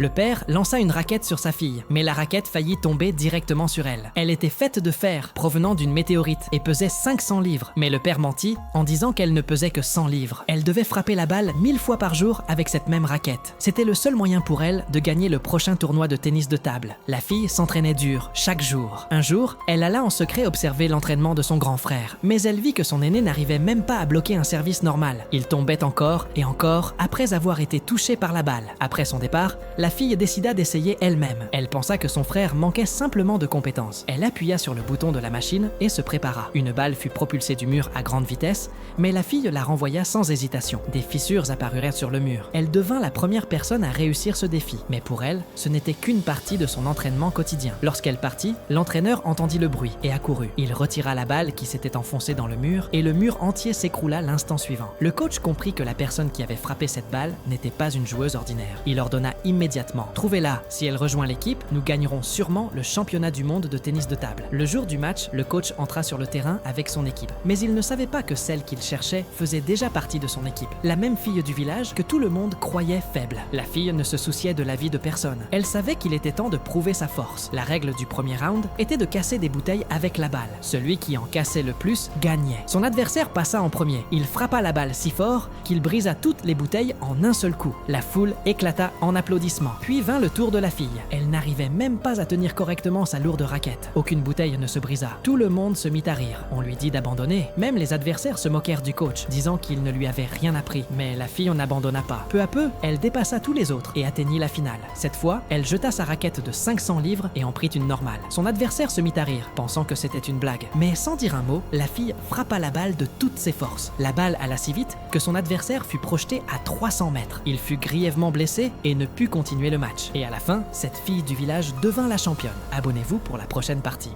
Le père lança une raquette sur sa fille, mais la raquette faillit tomber directement sur elle. Elle était faite de fer, provenant d'une météorite, et pesait 500 livres. Mais le père mentit en disant qu'elle ne pesait que 100 livres. Elle devait frapper la balle 1000 fois par jour avec cette même raquette. C'était le seul moyen pour elle de gagner le prochain tournoi de tennis de table. La fille s'entraînait dur, chaque jour. Un jour, elle alla en secret observer l'entraînement de son grand frère, mais elle vit que son aîné n'arrivait même pas à bloquer un service normal. Il tombait encore et encore après avoir été touché par la balle. Après son départ, la fille décida d'essayer elle-même. Elle pensa que son frère manquait simplement de compétences. Elle appuya sur le bouton de la machine et se prépara. Une balle fut propulsée du mur à grande vitesse, mais la fille la renvoya sans hésitation. Des fissures apparurent sur le mur. Elle devint la première personne à réussir ce défi, mais pour elle, ce n'était qu'une partie de son entraînement quotidien. Lorsqu'elle partit, l'entraîneur entendit le bruit et accourut. Il retira la balle qui s'était enfoncée dans le mur et le mur entier s'écroula l'instant suivant. Le coach comprit que la personne qui avait frappé cette balle n'était pas une joueuse ordinaire. Il ordonna immédiatement: trouvez-la. Si elle rejoint l'équipe, nous gagnerons sûrement le championnat du monde de tennis de table. Le jour du match, le coach entra sur le terrain avec son équipe. Mais il ne savait pas que celle qu'il cherchait faisait déjà partie de son équipe. La même fille du village que tout le monde croyait faible. La fille ne se souciait de la vie de personne. Elle savait qu'il était temps de prouver sa force. La règle du premier round était de casser des bouteilles avec la balle. Celui qui en cassait le plus gagnait. Son adversaire passa en premier. Il frappa la balle si fort qu'il brisa toutes les bouteilles en un seul coup. La foule éclata en applaudissements. Puis vint le tour de la fille. Elle n'arrivait même pas à tenir correctement sa lourde raquette. Aucune bouteille ne se brisa. Tout le monde se mit à rire. On lui dit d'abandonner. Même les adversaires se moquèrent du coach, disant qu'il ne lui avait rien appris. Mais la fille n'abandonna pas. Peu à peu, elle dépassa tous les autres et atteignit la finale. Cette fois, elle jeta sa raquette de 500 livres et en prit une normale. Son adversaire se mit à rire, pensant que c'était une blague. Mais sans dire un mot, la fille frappa la balle de toutes ses forces. La balle alla si vite que son adversaire fut projeté à 300 mètres. Il fut grièvement blessé et ne put continuer le match. Et à la fin, cette fille du village devint la championne. Abonnez-vous pour la prochaine partie.